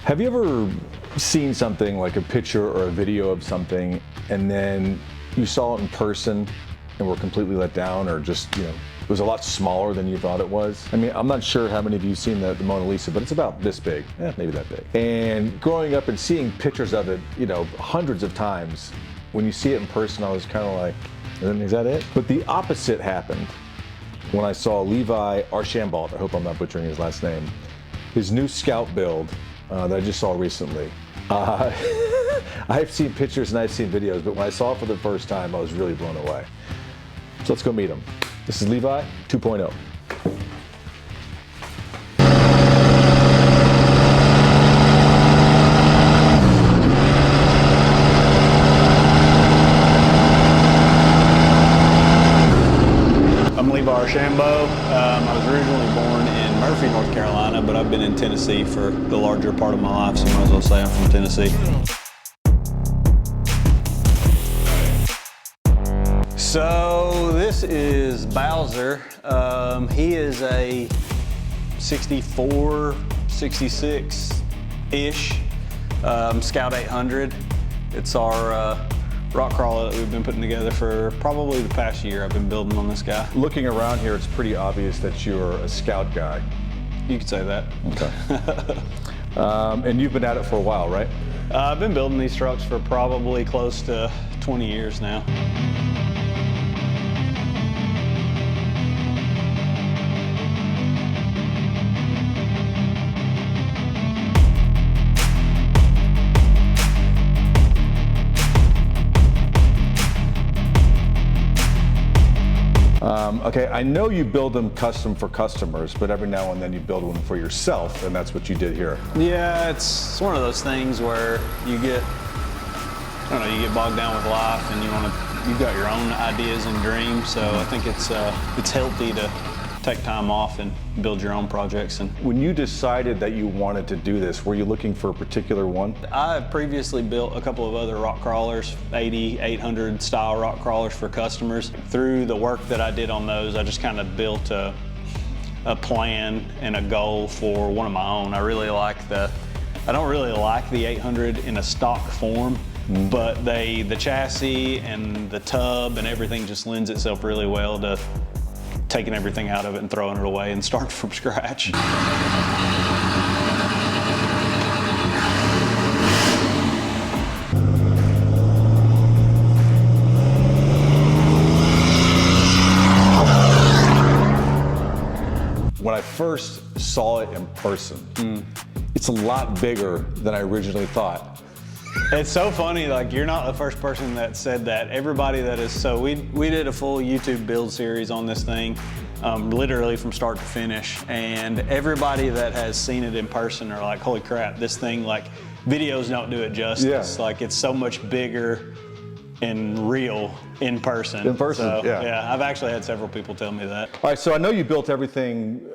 Have you ever seen something like a picture or a video of something and then you saw it in person and were completely let down, or just, you know, it was a lot smaller than you thought it was? I mean, I'm not sure how many of you have seen the Mona Lisa, but it's about this big, maybe that big. And growing up and seeing pictures of it, you know, hundreds of times, when you see it in person, I was kind of like, is that it? But the opposite happened when I saw Levi Archambault, I hope I'm not butchering his last name, his new Scout build that I just saw recently. I've seen pictures and I've seen videos, but when I saw it for the first time, I was really blown away. So let's go meet him. This is Levi 2.0. I'm Levi Archambault. I was originally born in Murphy, North Carolina, but I've been in Tennessee for the larger part of my life, so I might as well say I'm from Tennessee. So this is Bowser. He is a 64, 66-ish Scout 800. It's our rock crawler that we've been putting together for probably the past year. I've been building on this guy. Looking around here, it's pretty obvious that you're a Scout guy. You could say that. Okay. And you've been at it for a while, right? I've been building these trucks for probably close to 20 years now. Okay, I know you build them custom for customers, but every now and then you build one for yourself, and that's what you did here. Yeah, it's one of those things where you get, I don't know, you get bogged down with life and you've got your own ideas and dreams, so I think it's healthy to take time off and build your own projects. And when you decided that you wanted to do this, were you looking for a particular one? I've previously built a couple of other rock crawlers, 80, 800 style rock crawlers for customers. Through the work that I did on those, I just kind of built a plan and a goal for one of my own. I don't really like the 800 in a stock form, but the chassis and the tub and everything just lends itself really well to taking everything out of it and throwing it away and starting from scratch. When I first saw it in person, it's a lot bigger than I originally thought. It's so funny, like, you're not the first person that said that. Everybody that is, so we did a full YouTube build series on this thing, literally from start to finish, and everybody that has seen it in person are like, holy crap, this thing, like, videos don't do it justice. Yeah. Like, it's so much bigger and real in person. In person, so, yeah. I've actually had several people tell me that. All right, so I know you built everything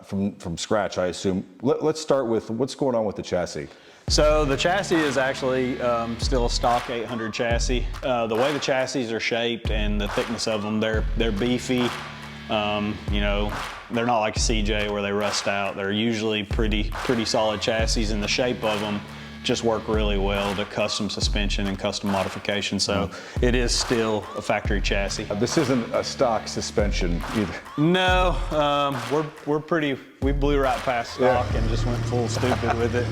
from scratch, I assume. Let's start with what's going on with the chassis. So the chassis is actually still a stock 800 chassis. The way the chassis are shaped and the thickness of them, they're beefy. You know, they're not like a CJ where they rust out. They're usually pretty solid chassis, and the shape of them just work really well to custom suspension and custom modification. So it is still a factory chassis. This isn't a stock suspension either. No, we blew right past stock and just went full stupid with it.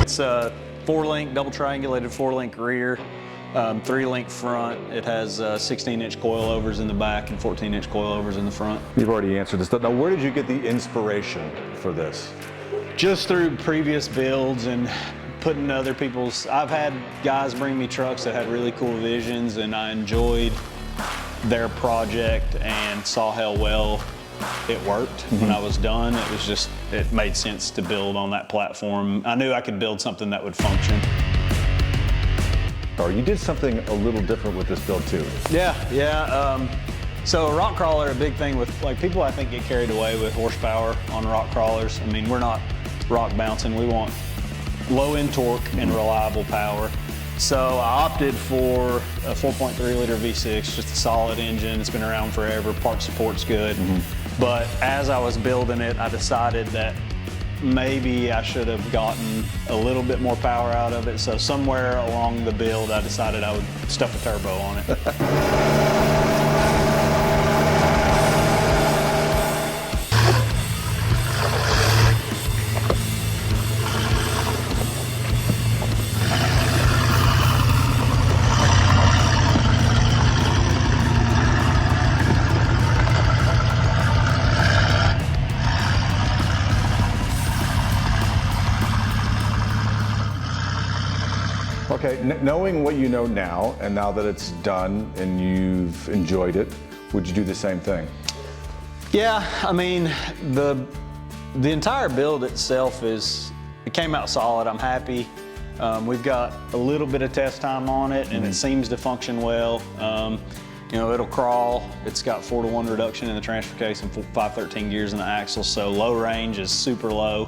It's a 4-link, double triangulated 4-link rear, 3-link front. It has 16-inch coilovers in the back and 14-inch coilovers in the front. You've already answered this. Now, where did you get the inspiration for this? Just through previous builds and putting other people's, I've had guys bring me trucks that had really cool visions, and I enjoyed their project and saw how well it worked. When I was done, it made sense to build on that platform. I knew I could build something that would function. You did something a little different with this build too. Yeah. So a rock crawler, a big thing with, like, people I think get carried away with horsepower on rock crawlers. I mean, we're not rock bouncing. We want low end torque and reliable power. So I opted for a 4.3 liter V6, just a solid engine. It's been around forever. Park support's good. But as I was building it, I decided that maybe I should have gotten a little bit more power out of it. So somewhere along the build, I decided I would stuff a turbo on it. Okay, knowing what you know now, and now that it's done and you've enjoyed it, would you do the same thing? Yeah, I mean, the entire build itself it came out solid. I'm happy. We've got a little bit of test time on it, and it seems to function well. You know, it'll crawl. It's got 4-to-1 reduction in the transfer case and 513 gears in the axle, so low range is super low.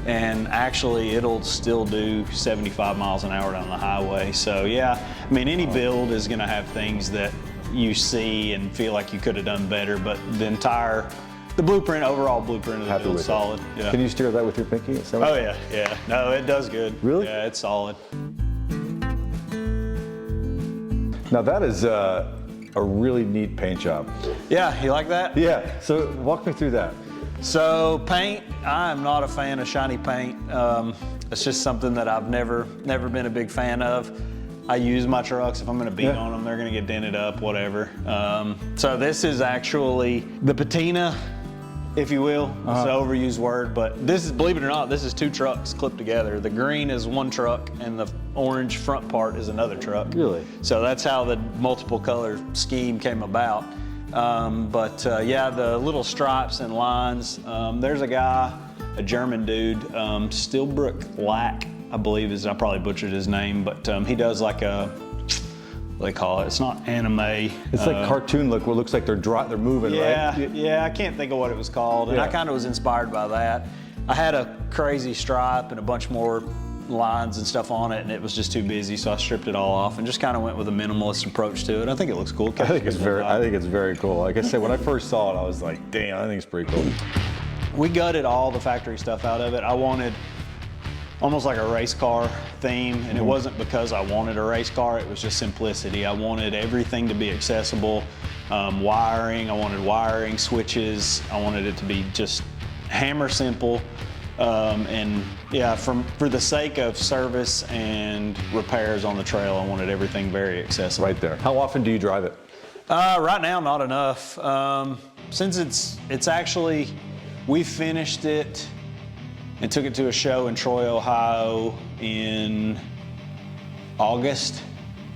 And actually, it'll still do 75 miles an hour down the highway. So yeah, I mean, any build is gonna have things that you see and feel like you could have done better, but the blueprint, overall blueprint of the build is solid. Yeah. Can you steer that with your pinky? Oh yeah, yeah. No, it does good. Really? Yeah, it's solid. Now that is a really neat paint job. Yeah, you like that? Yeah, so walk me through that. So paint, I'm not a fan of shiny paint. It's just something that I've never been a big fan of. I use my trucks, if I'm gonna beat on them, they're gonna get dented up, whatever. So this is actually the patina, if you will. It's an overused word, but this is, believe it or not, this is 2 trucks clipped together. The green is 1 truck and the orange front part is another truck. Really? So that's how the multiple color scheme came about. Yeah, the little stripes and lines, there's a guy, a German dude, Stilbrook Lack, I believe I probably butchered his name, but he does like a, what do they call it? It's not anime. It's like cartoon look, where it looks like they're moving, right? Yeah, I can't think of what it was called, and I kind of was inspired by that. I had a crazy stripe and a bunch more lines and stuff on it, and it was just too busy, so I stripped it all off and just kind of went with a minimalist approach to it. I think it looks cool. I think it's very cool. Like I said, when I first saw it, I was like, damn, I think it's pretty cool. We gutted all the factory stuff out of it. I wanted almost like a race car theme, and it wasn't because I wanted a race car, it was just simplicity. I wanted everything to be accessible. Wiring, I wanted wiring, switches, I wanted it to be just hammer simple. And yeah, for the sake of service and repairs on the trail, I wanted everything very accessible. Right there. How often do you drive it? Right now, not enough. Since it's actually, we finished it and took it to a show in Troy, Ohio in August.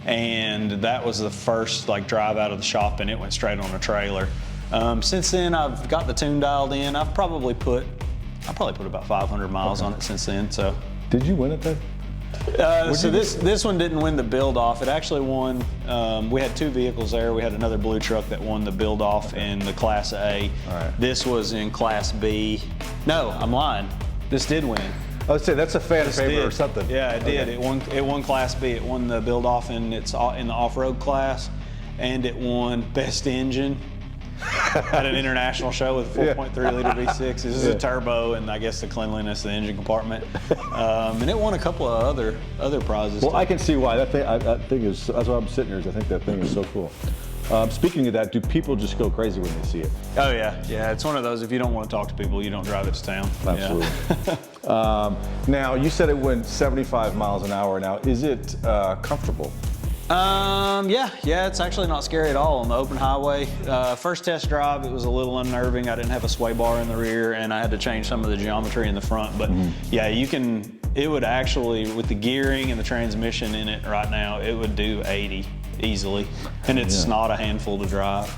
And that was the first drive out of the shop, and it went straight on a trailer. Since then, I've got the tune dialed in. I've probably put about 500 miles on it since then. So. Did you win it then? So this one didn't win the build off. It actually won. We had 2 vehicles there. We had another blue truck that won the build off in the Class A. All right. This was in Class B. No, I'm lying. This did win. I would say that's a fan favorite or something. Yeah, it did. It won Class B. It won the build off in the off-road class, and it won best engine at an international show with a 4.3 liter V6. This is a turbo, and I guess the cleanliness of the engine compartment. And it won a couple of other prizes. Well, too. I can see why. That thing is, that's why I'm sitting here, is I think that thing is so cool. Speaking of that, do people just go crazy when they see it? Oh yeah, yeah. It's one of those, if you don't want to talk to people, you don't drive it to town. Absolutely. Yeah. Now, you said it went 75 miles an hour. Now, is it comfortable? Yeah, it's actually not scary at all on the open highway. First test drive, it was a little unnerving. I didn't have a sway bar in the rear, and I had to change some of the geometry in the front. But yeah, it would actually, with the gearing and the transmission in it right now, it would do 80 easily. And it's not a handful to drive.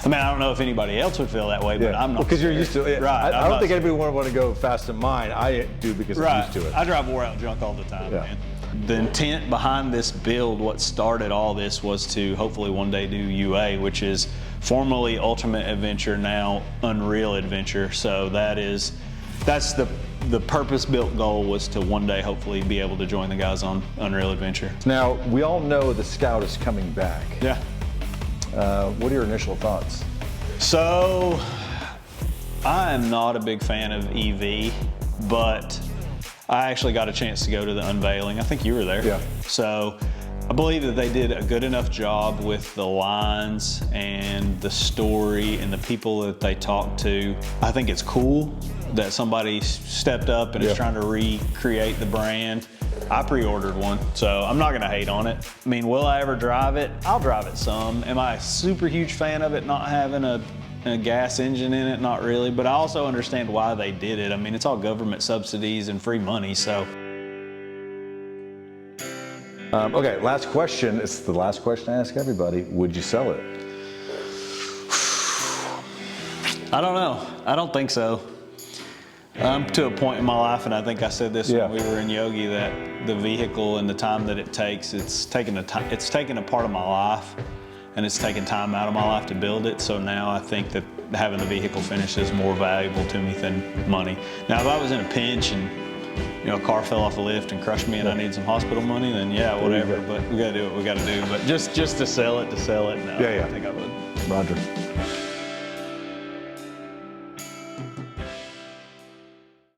I mean, I don't know if anybody else would feel that way, but I'm not. Because you're used to it. Right. I don't think anybody would want to go fast in mine. I do because I'm used to it. I drive wore out junk all the time, man. The intent behind this build, what started all this, was to hopefully one day do UA, which is formerly Ultimate Adventure, now Unreal Adventure. So that's the purpose-built goal, was to one day hopefully be able to join the guys on Unreal Adventure. Now, we all know the Scout is coming back. Yeah. What are your initial thoughts? So, I am not a big fan of EV, but I actually got a chance to go to the unveiling. I think you were there. Yeah. So, I believe that they did a good enough job with the lines and the story and the people that they talked to. I think it's cool that somebody stepped up and is trying to recreate the brand. I pre-ordered one, so I'm not gonna hate on it. I mean, will I ever drive it? I'll drive it some. Am I a super huge fan of it not having a gas engine in it? Not really, but I also understand why they did it. I mean, it's all government subsidies and free money, so. Okay, last question. It's the last question I ask everybody. Would you sell it? I don't know. I don't think so. I'm to a point in my life, and I think I said this when we were in Yogi, that the vehicle and the time that it takes, it's taken a part of my life, and it's taken time out of my life to build it. So now I think that having the vehicle finished is more valuable to me than money. Now, if I was in a pinch and a car fell off a lift and crushed me and I need some hospital money, then yeah, whatever. But we gotta do what we gotta do. But just to sell it, no. I don't think I would. Roger.